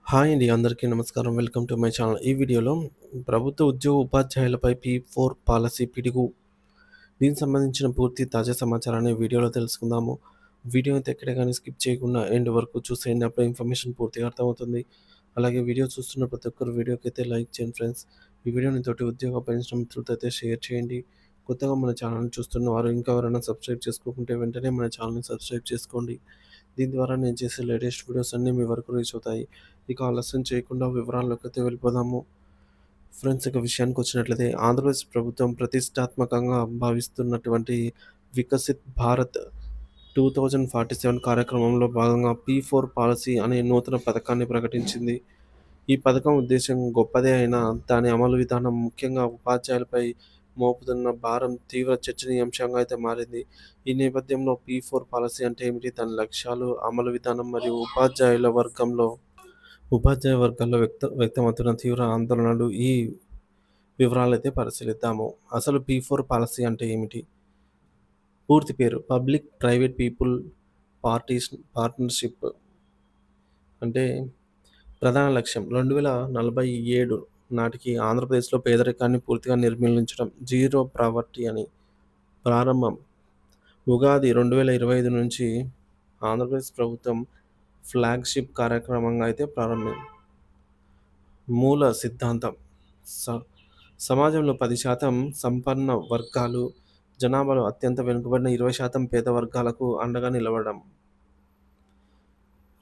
Hi అండి. అందరికీ నమస్కారం. Welcome to my channel. ఈ వీడియోలో ప్రభుత్వ ఉద్యోగ ఉపాధ్యాయులపై P4 పాలసీ పిడుగు. దీనికి సంబంధించిన పూర్తి తాజా సమాచారాన్ని వీడియోలో తెలుసుకుందాము. వీడియో అయితే ఎక్కడ గాని స్కిప్ చేయకుండా ఎండ్ వరకు చూసేయండి. అప్పుడే ఇన్ఫర్మేషన్ పూర్తిగా అర్థమవుతుంది. అలాగే వీడియో చూస్తున్న ప్రతి ఒక్కరు వీడియోకైతే లైక్ చేయండి ఫ్రెండ్స్. ఈ వీడియోని తోటి ఉద్యోగ అపేక్షించిన మిత్రులతో అయితే షేర్ చేయండి. కొత్తగా మన ఛానల్‌ని చూస్తున్న వారు ఇంకా ఎవరైనా సబ్స్క్రైబ్ చేసుకోకుంటే వెంటనే మన ఛానల్‌ని సబ్స్క్రైబ్ చేసుకోండి. దీని ద్వారా నేను చేసే లేటెస్ట్ వీడియోస్ అన్నీ మీ వరకు రీచ్ అవుతాయి. ఇక ఆలస్యం చేయకుండా వివరాల్లోకైతే వెళ్ళిపోదాము. ఫ్రెండ్స్, ఇక విషయానికొచ్చినట్లయితే ఆంధ్రప్రదేశ్ ప్రభుత్వం ప్రతిష్టాత్మకంగా భావిస్తున్నటువంటి వికసిత్ భారత్ 2047 కార్యక్రమంలో భాగంగా P4 పాలసీ అనే నూతన పథకాన్ని ప్రకటించింది. ఈ పథకం ఉద్దేశ్యం గొప్పదే అయినా దాని అమలు విధానం, ముఖ్యంగా ఉపాధ్యాయులపై మోపుతున్న భారం తీవ్ర చర్చనీయాంశంగా అయితే మారింది. ఈ నేపథ్యంలో P4 పాలసీ అంటే ఏమిటి? దాని లక్ష్యాలు, అమలు విధానం మరియు ఉపాధ్యాయ వర్గాల్లో వ్యక్తమవుతున్న తీవ్ర ఆందోళనలు, ఈ వివరాలైతే పరిశీలిద్దాము. అసలు P4 పాలసీ అంటే ఏమిటి? పూర్తి పేరు పబ్లిక్ ప్రైవేట్ పీపుల్ పార్ట్నర్‌షిప్. అంటే ప్రధాన లక్ష్యం 2047 నాటికి ఆంధ్రప్రదేశ్‌లో పేదరికాన్ని పూర్తిగా నిర్మూలించడం. జీరో పావర్టీ అని. ప్రారంభం ఉగాది 2025 నుంచి ఆంధ్రప్రదేశ్ ప్రభుత్వం ఫ్లాగ్‌షిప్ కార్యక్రమంగా అయితే మూల సిద్ధాంతం స సమాజంలో 10% సంపన్న వర్గాలు, జనాభాలో అత్యంత వెనుకబడిన 20% పేద వర్గాలకు అండగా నిలవడం.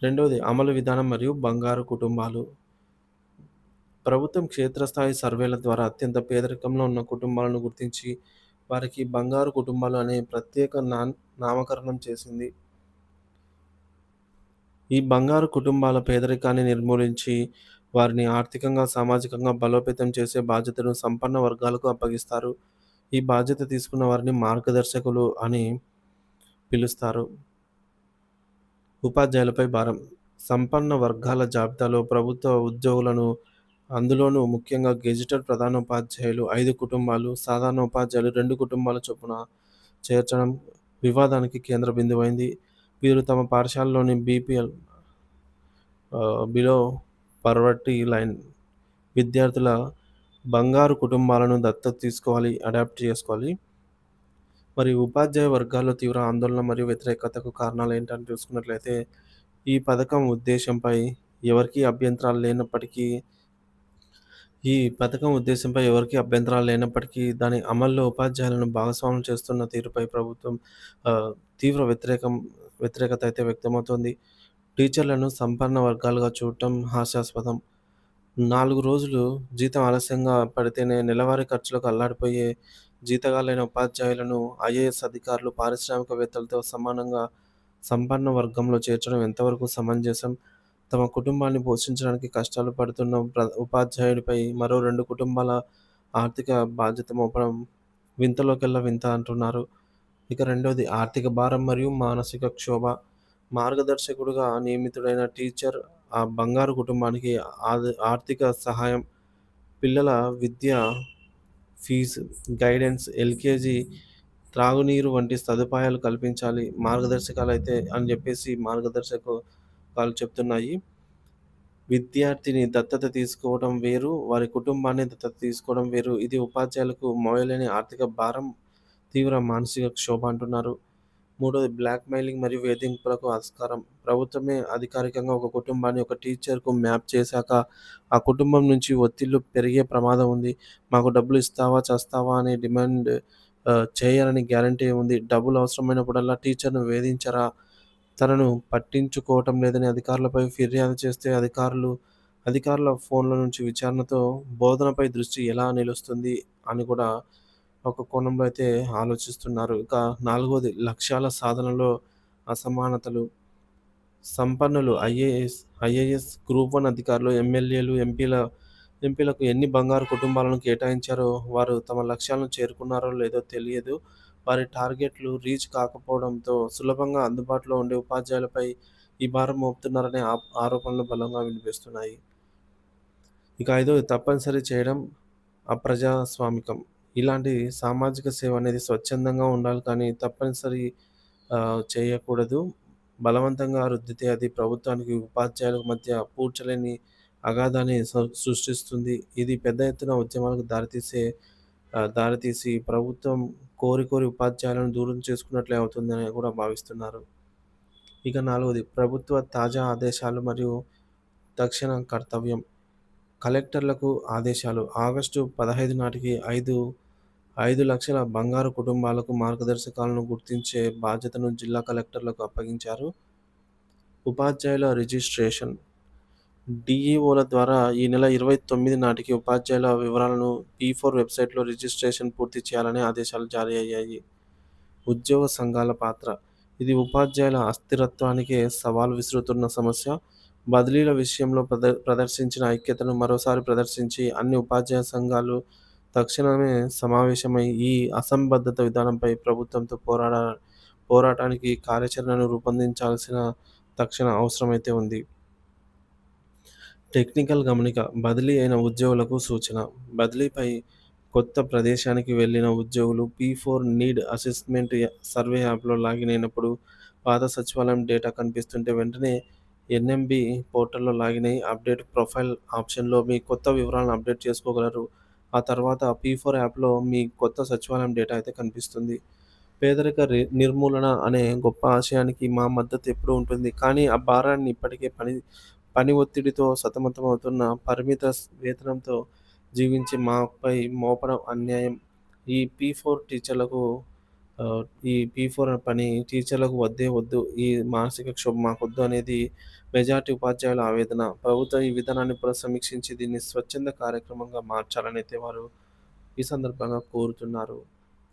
రెండవది అమలు విధానం మరియు బంగారు కుటుంబాలు. ప్రభుత్వం క్షేత్రస్థాయి సర్వేల ద్వారా అత్యంత పేదరికంలో ఉన్న కుటుంబాలను గుర్తించి వారికి బంగారు కుటుంబాలు అనే ప్రత్యేక నామకరణం చేసింది. ఈ బంగారు కుటుంబాల పేదరికాన్ని నిర్మూలించి వారిని ఆర్థికంగా, సామాజికంగా బలోపేతం చేసే బాధ్యతను సంపన్న వర్గాలకు అప్పగిస్తారు. ఈ బాధ్యత తీసుకున్న వారిని మార్గదర్శకులు అని పిలుస్తారు. ఉపాధ్యాయులపై భారం. సంపన్న వర్గాల జాబితాలో ప్రభుత్వ ఉద్యోగులను, అందులోనూ ముఖ్యంగా గెజిటెడ్ ప్రధానోపాధ్యాయులు 5 కుటుంబాలు, సాధారణ ఉపాధ్యాయులు 2 కుటుంబాల చొప్పున చేర్చడం వివాదానికి కేంద్ర బిందువైంది. వీరు తమ పాఠశాలలోని బిలో పవర్టీ లైన్ విద్యార్థుల బంగారు కుటుంబాలను దత్తత తీసుకోవాలి, అడాప్ట్ చేసుకోవాలి. మరి ఉపాధ్యాయ వర్గాల్లో తీవ్ర ఆందోళన మరియు వ్యతిరేకతకు కారణాలు ఏంటని చూసుకున్నట్లయితే, ఈ పథకం ఉద్దేశంపై ఎవరికీ అభ్యంతరాలు లేనప్పటికీ దాని అమల్లో ఉపాధ్యాయులను భాగస్వాములు చేస్తున్న తీరుపై ప్రభుత్వం తీవ్ర వ్యతిరేకత అయితే వ్యక్తమవుతోంది. టీచర్లను సంపన్న వర్గాలుగా చూడటం హాస్యాస్పదం. 4 రోజులు జీతం ఆలస్యంగా పడితేనే నెలవారీ ఖర్చులకు అల్లాడిపోయే జీతగాళ్ళైన ఉపాధ్యాయులను ఐఏఎస్ అధికారులు, పారిశ్రామికవేత్తలతో సమానంగా సంపన్న వర్గంలో చేర్చడం ఎంతవరకు సమంజసం? తమ కుటుంబాన్ని పోషించడానికి కష్టాలు పడుతున్న ఉపాధ్యాయుడిపై మరో 2 కుటుంబాల ఆర్థిక బాధ్యత మోపడం వింతలోకెల్లా వింత అంటున్నారు. ఇక రెండోది ఆర్థిక భారం మరియు మానసిక క్షోభ. మార్గదర్శకుడుగా నియమితుడైన టీచర్ ఆ బంగారు కుటుంబానికి ఆర్థిక సహాయం, పిల్లల విద్య, ఫీజు, గైడెన్స్, ఎల్‌కేజీ, త్రాగునీరు వంటి సదుపాయాలు కల్పించాలి. మార్గదర్శకాలైతే అని చెప్పేసి మార్గదర్శకాలు చెప్తున్నాయి. విద్యార్థిని దత్తత తీసుకోవడం వేరు, వారి కుటుంబాన్ని దత్తత తీసుకోవడం వేరు. ఇది ఉపాధ్యాయులకు మోయలేని ఆర్థిక భారం, తీవ్ర మానసిక క్షోభ అంటున్నారు. మూడోది బ్లాక్‌మెయిలింగ్ మరియు వేధింపులకు ఆస్కారం. ప్రభుత్వమే అధికారికంగా ఒక కుటుంబాన్ని ఒక టీచర్‌కు మ్యాప్ చేశాక, ఆ కుటుంబం నుంచి ఒత్తిళ్లు పెరిగే ప్రమాదం ఉంది. మాకు డబ్బులు ఇస్తావా చస్తావా అని డిమాండ్ చేయరని గ్యారంటీ ఏముంది? డబ్బులు అవసరమైనప్పుడల్లా టీచర్‌ను వేధించరా? తనను పట్టించుకోవటం లేదని అధికారులపై ఫిర్యాదు చేస్తే అధికారుల ఫోన్ల నుంచి విచారణతో బోధనపై దృష్టి ఎలా నిలుస్తుంది అని కూడా ఒక కోణంలో అయితే ఆలోచిస్తున్నారు. ఇక నాలుగోది లక్ష్యాల సాధనలో అసమానతలు. సంపన్నులు ఐఏఎస్, గ్రూప్ 1 అధికారులు, ఎమ్మెల్యేలు, ఎంపీలకు ఎన్ని బంగారు కుటుంబాలను కేటాయించారో, వారు తమ లక్ష్యాలను చేరుకున్నారో లేదో తెలియదు. వారి టార్గెట్లు రీచ్ కాకపోవడంతో సులభంగా అందుబాటులో ఉండే ఉపాధ్యాయులపై ఈ భారం మోపుతున్నారనే ఆరోపణలు బలంగా వినిపిస్తున్నాయి. ఇక ఐదోది తప్పనిసరి చేయడం అప్రజాస్వామికం. ఇలాంటి సామాజిక సేవ అనేది స్వచ్ఛందంగా ఉండాలి కానీ తప్పనిసరి చేయకూడదు. బలవంతంగా రుద్దితే అది ప్రభుత్వానికి, ఉపాధ్యాయులకు మధ్య పూడ్చలేని అగాధాన్ని సృష్టిస్తుంది. ఇది పెద్ద ఎత్తున ఉద్యమాలకు దారితీసి ప్రభుత్వం కోరి కోరి ఉపాధ్యాయులను దూరం చేసుకున్నట్లే అవుతుందని కూడా భావిస్తున్నారు. ఇక నాలుగోది ప్రభుత్వ తాజా ఆదేశాలు మరియు తక్షణ కర్తవ్యం. కలెక్టర్లకు ఆదేశాలు. ఆగస్టు 15 నాటికి 5,00,000 బంగారు కుటుంబాలకు మార్గదర్శకాలను గుర్తించే బాధ్యతను జిల్లా కలెక్టర్లకు అప్పగించారు. ఉపాధ్యాయుల రిజిస్ట్రేషన్. డీఈఓల ద్వారా ఈ నెల 29 నాటికి ఉపాధ్యాయుల వివరాలను P4 వెబ్‌సైట్‌లో రిజిస్ట్రేషన్ పూర్తి చేయాలని ఆదేశాలు జారీ అయ్యాయి. ఉద్యోగ సంఘాల పాత్ర. ఇది ఉపాధ్యాయుల అస్థిరత్వానికే సవాల్ విసురుతున్న సమస్య. బదిలీల విషయంలో ప్రదర్శించిన ఐక్యతను మరోసారి ప్రదర్శించి అన్ని ఉపాధ్యాయ సంఘాలు తక్షణమే సమావేశమై ఈ అసంబద్ధత విధానంపై ప్రభుత్వంతో పోరాటానికి కార్యాచరణను రూపొందించాల్సిన తక్షణ అవసరమైతే ఉంది. టెక్నికల్ గమనిక. బదిలీ అయిన ఉద్యోగులకు సూచన. బదిలీపై కొత్త ప్రదేశానికి వెళ్ళిన ఉద్యోగులు P4 నీడ్ అసెస్మెంట్ సర్వే యాప్‌లో లాగిన్ అయినప్పుడు పాత సచివాలయం డేటా కనిపిస్తుంటే వెంటనే ఎన్‌ఎంబీ పోర్టల్‌లో లాగిన్ అయ్యి అప్డేట్ ప్రొఫైల్ ఆప్షన్‌లో మీ కొత్త వివరాలను అప్డేట్ చేసుకోగలరు. ఆ తర్వాత P4 యాప్‌లో మీ కొత్త సచివాలయం డేటా అయితే కనిపిస్తుంది. పేదరిక నిర్మూలన అనే గొప్ప ఆశయానికి మా మద్దతు ఎప్పుడూ ఉంటుంది. కానీ ఆ భారాన్ని ఇప్పటికే పని ఒత్తిడితో సతమతమవుతున్న, పరిమిత వేతనంతో జీవించే మాపై మోపడం అన్యాయం. ఈ పీ4 టీచర్లకు ఈ పీ4 పని టీచర్లకు వద్దే వద్దు. ఈ మానసిక క్షోభ మాకొద్దు అనేది మెజారిటీ ఉపాధ్యాయుల ఆవేదన. ప్రభుత్వం ఈ విధానాన్ని పునఃసమీక్షించి దీన్ని స్వచ్ఛంద కార్యక్రమంగా మార్చాలనైతే వారు ఈ సందర్భంగా కోరుతున్నారు.